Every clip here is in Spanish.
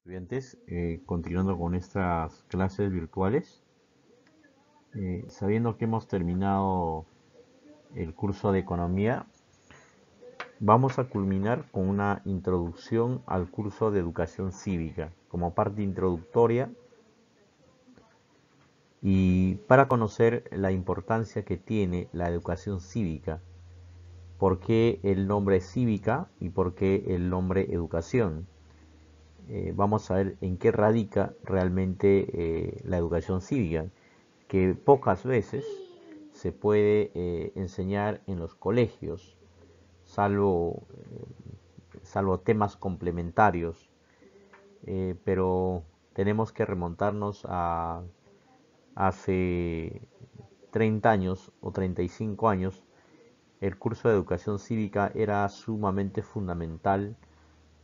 Estudiantes, continuando con estas clases virtuales, sabiendo que hemos terminado el curso de economía, vamos a culminar con una introducción al curso de educación cívica como parte introductoria y para conocer la importancia que tiene la educación cívica, por qué el nombre cívica y por qué el nombre educación. Vamos a ver en qué radica realmente la educación cívica, que pocas veces se puede enseñar en los colegios, salvo temas complementarios, pero tenemos que remontarnos a hace 30 años o 35 años. El curso de educación cívica era sumamente fundamental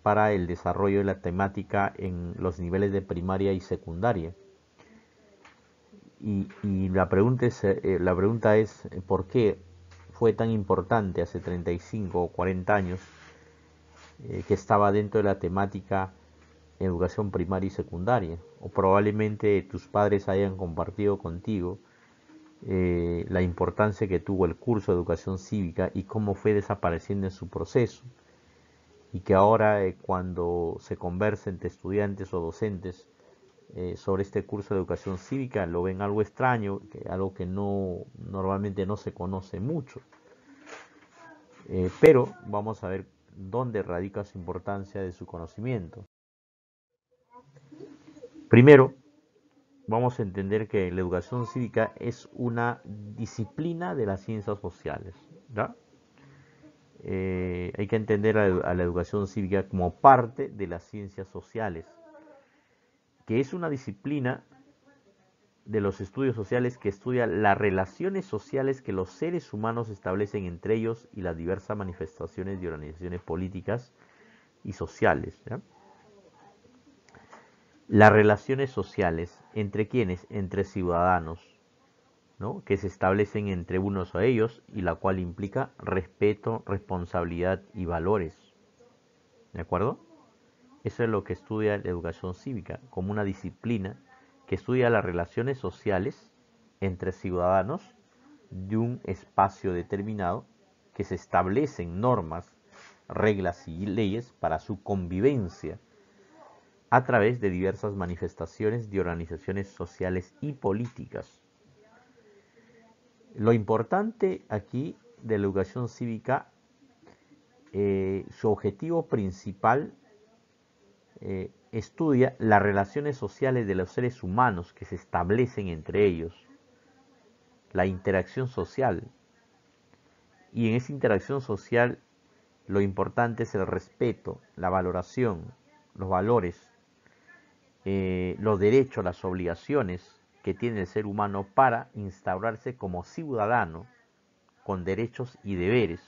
para el desarrollo de la temática en los niveles de primaria y secundaria. Y la pregunta es ¿por qué fue tan importante hace 35 o 40 años que estaba dentro de la temática educación primaria y secundaria? O probablemente tus padres hayan compartido contigo la importancia que tuvo el curso de educación cívica y cómo fue desapareciendo en su proceso, y que ahora cuando se conversa entre estudiantes o docentes sobre este curso de educación cívica lo ven algo extraño, algo que normalmente no se conoce mucho. Pero vamos a ver dónde radica su importancia de su conocimiento. Primero, vamos a entender que la educación cívica es una disciplina de las ciencias sociales, ¿ya? Hay que entender a la educación cívica como parte de las ciencias sociales, que es una disciplina de los estudios sociales que estudia las relaciones sociales que los seres humanos establecen entre ellos y las diversas manifestaciones de organizaciones políticas y sociales, ¿ya? Las relaciones sociales, ¿entre quiénes? Entre ciudadanos, ¿no? Que se establecen entre unos a ellos y la cual implica respeto, responsabilidad y valores. ¿De acuerdo? Eso es lo que estudia la educación cívica, como una disciplina que estudia las relaciones sociales entre ciudadanos de un espacio determinado, que se establecen normas, reglas y leyes para su convivencia a través de diversas manifestaciones de organizaciones sociales y políticas. Lo importante aquí de la educación cívica, su objetivo principal estudia las relaciones sociales de los seres humanos que se establecen entre ellos, la interacción social. Y en esa interacción social lo importante es el respeto, la valoración, los valores, los derechos, las obligaciones que tiene el ser humano para instaurarse como ciudadano con derechos y deberes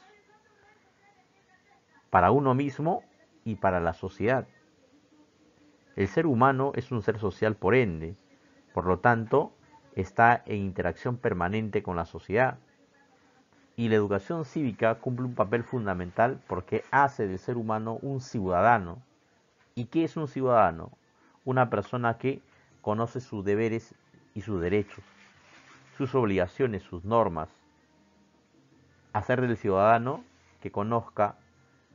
para uno mismo y para la sociedad. El ser humano es un ser social por ende, por lo tanto, está en interacción permanente con la sociedad. Y la educación cívica cumple un papel fundamental porque hace del ser humano un ciudadano. ¿Y qué es un ciudadano? Una persona que conoce sus deberes y sus derechos, sus obligaciones, sus normas. Hacer del ciudadano que conozca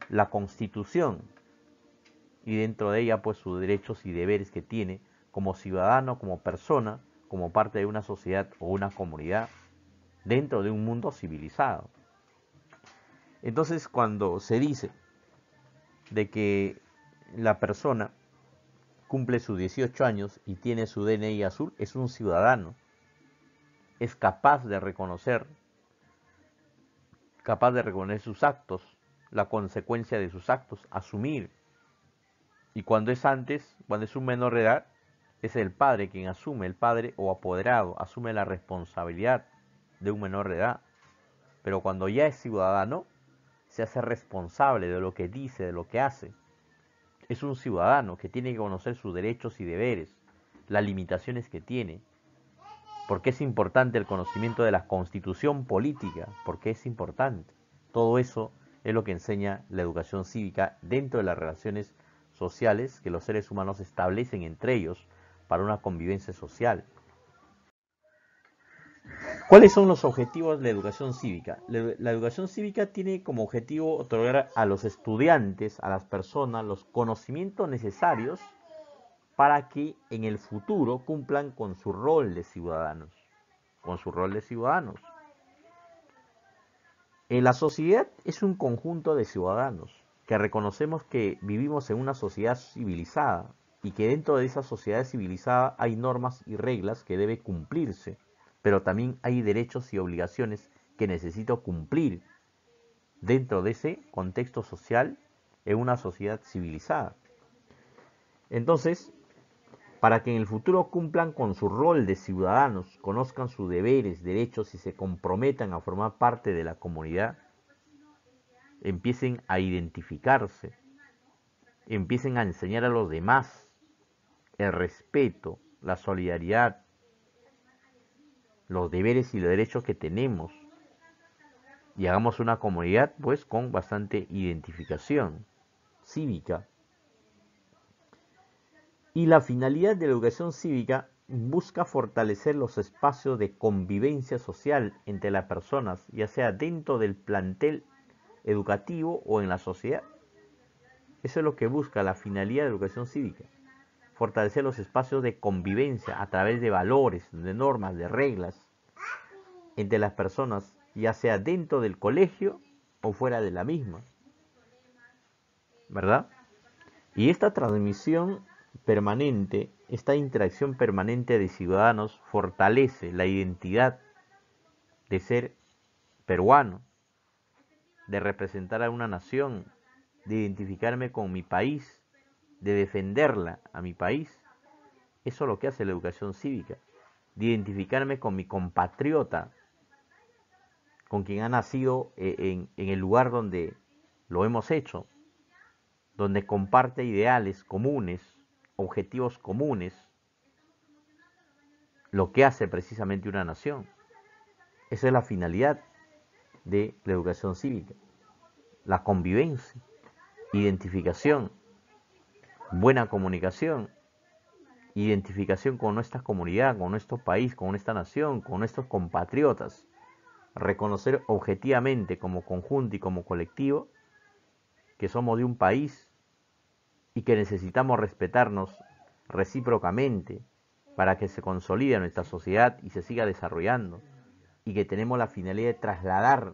la Constitución y dentro de ella pues sus derechos y deberes que tiene como ciudadano, como persona, como parte de una sociedad o una comunidad dentro de un mundo civilizado. Entonces, cuando se dice de que la persona cumple sus 18 años y tiene su DNI azul, es un ciudadano, es capaz de reconocer sus actos, la consecuencia de sus actos, asumir. Y cuando es antes, cuando es un menor de edad, es el padre quien asume, el padre o apoderado, asume la responsabilidad de un menor de edad. Pero cuando ya es ciudadano, se hace responsable de lo que dice, de lo que hace. Es un ciudadano que tiene que conocer sus derechos y deberes, las limitaciones que tiene. ¿Por qué es importante el conocimiento de la constitución política? ¿Por qué es importante? Todo eso es lo que enseña la educación cívica dentro de las relaciones sociales que los seres humanos establecen entre ellos para una convivencia social. ¿Cuáles son los objetivos de la educación cívica? La educación cívica tiene como objetivo otorgar a los estudiantes, a las personas, los conocimientos necesarios para que en el futuro cumplan con su rol de ciudadanos. Con su rol de ciudadanos. La sociedad es un conjunto de ciudadanos que reconocemos que vivimos en una sociedad civilizada y que dentro de esa sociedad civilizada hay normas y reglas que deben cumplirse, pero también hay derechos y obligaciones que necesito cumplir dentro de ese contexto social en una sociedad civilizada. Entonces, para que en el futuro cumplan con su rol de ciudadanos, conozcan sus deberes, derechos y se comprometan a formar parte de la comunidad, empiecen a identificarse, empiecen a enseñar a los demás el respeto, la solidaridad, los deberes y los derechos que tenemos y hagamos una comunidad pues con bastante identificación cívica. Y la finalidad de la educación cívica busca fortalecer los espacios de convivencia social entre las personas, ya sea dentro del plantel educativo o en la sociedad. Eso es lo que busca la finalidad de la educación cívica. Fortalecer los espacios de convivencia a través de valores, de normas, de reglas entre las personas, ya sea dentro del colegio o fuera de la misma. ¿Verdad? Y esta transmisión permanente, esta interacción permanente de ciudadanos fortalece la identidad de ser peruano, de representar a una nación, de identificarme con mi país, de defenderla a mi país. Eso es lo que hace la educación cívica, de identificarme con mi compatriota, con quien ha nacido en el lugar donde lo hemos hecho, donde comparte ideales comunes, objetivos comunes, lo que hace precisamente una nación. Esa es la finalidad de la educación cívica, la convivencia, identificación, buena comunicación, identificación con nuestra comunidad, con nuestro país, con nuestra nación, con nuestros compatriotas, reconocer objetivamente como conjunto y como colectivo que somos de un país y que necesitamos respetarnos recíprocamente para que se consolide nuestra sociedad y se siga desarrollando, y que tenemos la finalidad de trasladar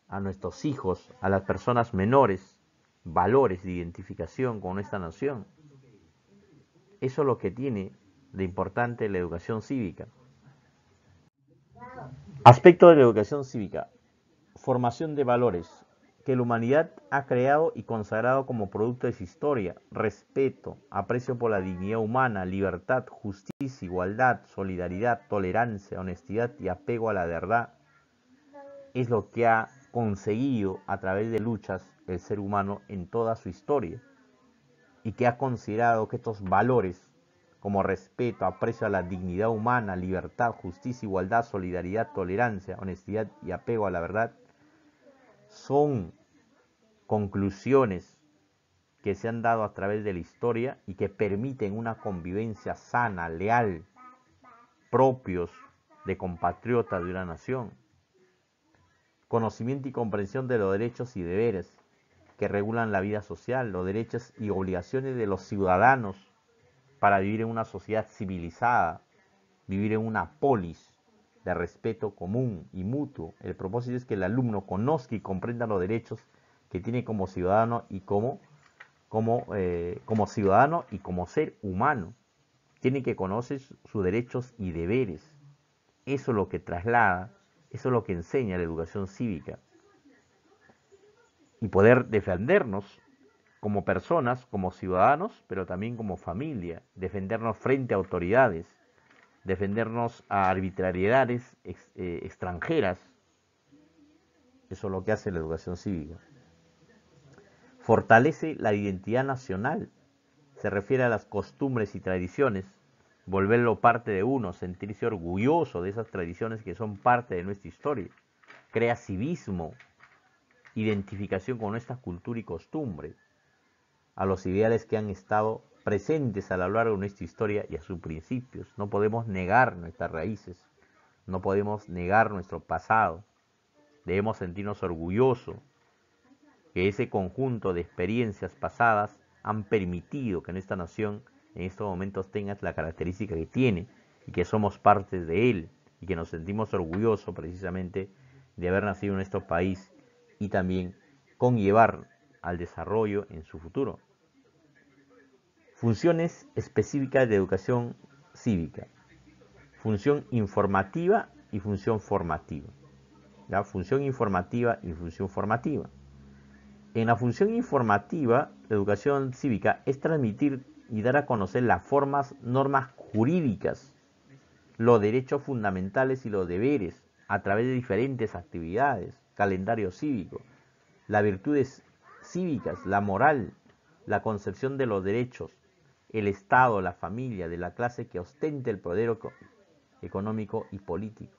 a nuestros hijos, a las personas menores, valores de identificación con nuestra nación. Eso es lo que tiene de importante la educación cívica. Aspecto de la educación cívica: formación de valores que la humanidad ha creado y consagrado como producto de su historia: respeto, aprecio por la dignidad humana, libertad, justicia, igualdad, solidaridad, tolerancia, honestidad y apego a la verdad. Es lo que ha conseguido a través de luchas el ser humano en toda su historia, y que ha considerado que estos valores como respeto, aprecio a la dignidad humana, libertad, justicia, igualdad, solidaridad, tolerancia, honestidad y apego a la verdad son conclusiones que se han dado a través de la historia y que permiten una convivencia sana, leal, propios de compatriotas de una nación. Conocimiento y comprensión de los derechos y deberes que regulan la vida social, los derechos y obligaciones de los ciudadanos para vivir en una sociedad civilizada, vivir en una polis de respeto común y mutuo. El propósito es que el alumno conozca y comprenda los derechos que tiene como ciudadano y como ciudadano y como ser humano. Tiene que conocer sus derechos y deberes. Eso es lo que traslada, eso es lo que enseña la educación cívica. Y poder defendernos como personas, como ciudadanos, pero también como familia, defendernos frente a autoridades, defendernos a arbitrariedades extranjeras. Eso es lo que hace la educación cívica. Fortalece la identidad nacional, se refiere a las costumbres y tradiciones, volverlo parte de uno, sentirse orgulloso de esas tradiciones que son parte de nuestra historia. Crea civismo, identificación con nuestra cultura y costumbre. a los ideales que han estado presentes a lo largo de nuestra historia y a sus principios. No podemos negar nuestras raíces, no podemos negar nuestro pasado. Debemos sentirnos orgullosos que ese conjunto de experiencias pasadas han permitido que nuestra nación en estos momentos tenga la característica que tiene y que somos partes de él y que nos sentimos orgullosos precisamente de haber nacido en nuestro país y también conllevar al desarrollo en su futuro. Funciones específicas de educación cívica. Función informativa y función formativa. ¿Ya? Función informativa y función formativa. En la función informativa, la educación cívica es transmitir y dar a conocer las normas jurídicas, los derechos fundamentales y los deberes a través de diferentes actividades, calendario cívico, las virtudes cívicas, la moral, la concepción de los derechos, el Estado, la familia, de la clase que ostente el poder económico y político.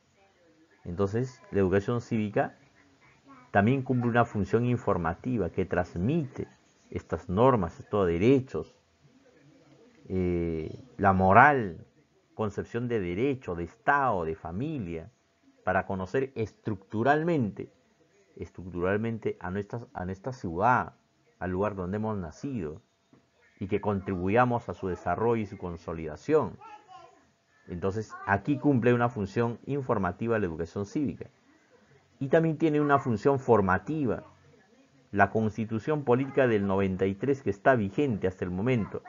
Entonces, la educación cívica también cumple una función informativa que transmite estas normas, estos derechos, la moral, concepción de derecho, de Estado, de familia, para conocer estructuralmente a nuestra ciudad, al lugar donde hemos nacido, y que contribuyamos a su desarrollo y su consolidación. Entonces, aquí cumple una función informativa la educación cívica. Y también tiene una función formativa. La Constitución Política del 93, que está vigente hasta el momento,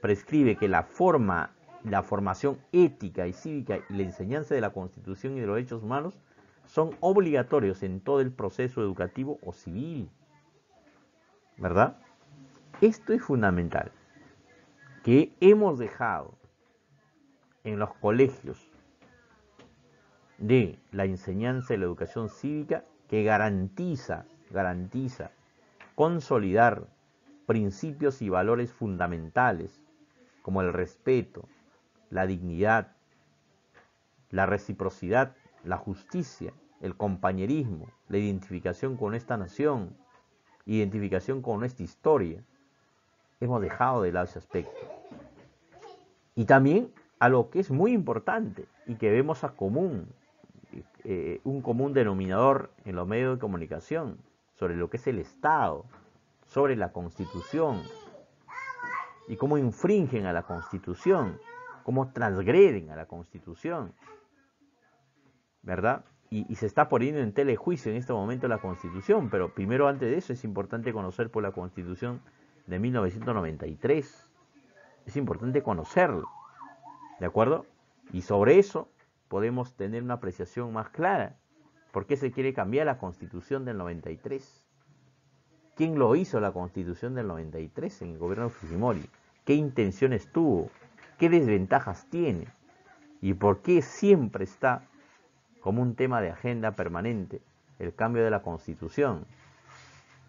prescribe que la formación ética y cívica y la enseñanza de la Constitución y de los derechos humanos son obligatorios en todo el proceso educativo o civil. ¿Verdad? Esto es fundamental, que hemos dejado en los colegios de la enseñanza de la educación cívica que garantiza consolidar principios y valores fundamentales como el respeto, la dignidad, la reciprocidad, la justicia, el compañerismo, la identificación con esta nación, identificación con nuestra historia. Hemos dejado de lado ese aspecto. Y también algo que es muy importante y que vemos un común denominador en los medios de comunicación sobre lo que es el Estado, sobre la Constitución y cómo infringen a la Constitución, cómo transgreden a la Constitución, ¿verdad? Y se está poniendo en telejuicio en este momento la Constitución, pero primero antes de eso es importante conocer por la Constitución de 1993. Es importante conocerlo, ¿de acuerdo? Y sobre eso podemos tener una apreciación más clara. ¿Por qué se quiere cambiar la Constitución del 93? ¿Quién lo hizo la Constitución del 93 en el gobierno de Fujimori? ¿Qué intenciones tuvo? ¿Qué desventajas tiene? ¿Y por qué siempre está como un tema de agenda permanente el cambio de la Constitución?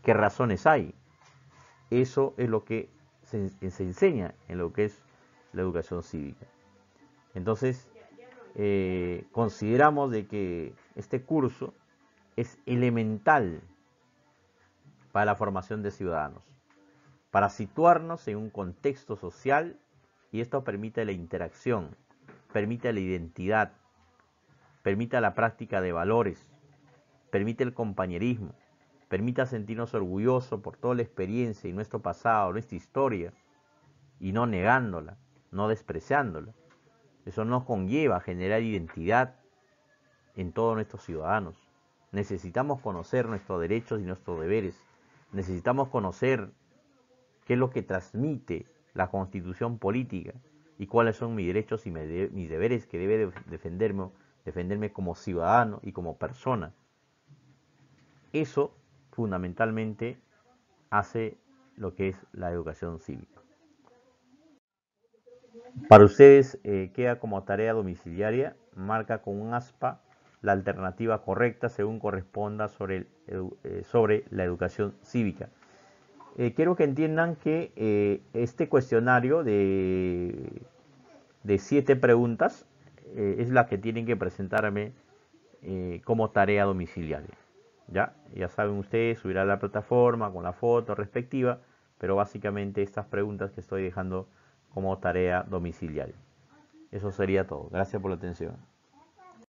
¿Qué razones hay? Eso es lo que se enseña en lo que es la educación cívica. Entonces, consideramos de que este curso es elemental para la formación de ciudadanos, para situarnos en un contexto social, y esto permite la interacción, permite la identidad, permite la práctica de valores, permite el compañerismo, permite sentirnos orgullosos por toda la experiencia y nuestro pasado, nuestra historia, y no negándola, no despreciándola. Eso nos conlleva a generar identidad en todos nuestros ciudadanos. Necesitamos conocer nuestros derechos y nuestros deberes. Necesitamos conocer qué es lo que transmite la Constitución política y cuáles son mis derechos y mis deberes que debe defenderme como ciudadano y como persona. Eso fundamentalmente hace lo que es la educación cívica. Para ustedes queda como tarea domiciliaria, marca con un aspa la alternativa correcta según corresponda sobre la educación cívica. Quiero que entiendan que este cuestionario de 7 preguntas es la que tienen que presentarme como tarea domiciliaria. Ya saben ustedes, subir a la plataforma con la foto respectiva, pero básicamente estas preguntas que estoy dejando como tarea domiciliaria. Eso sería todo. Gracias por la atención.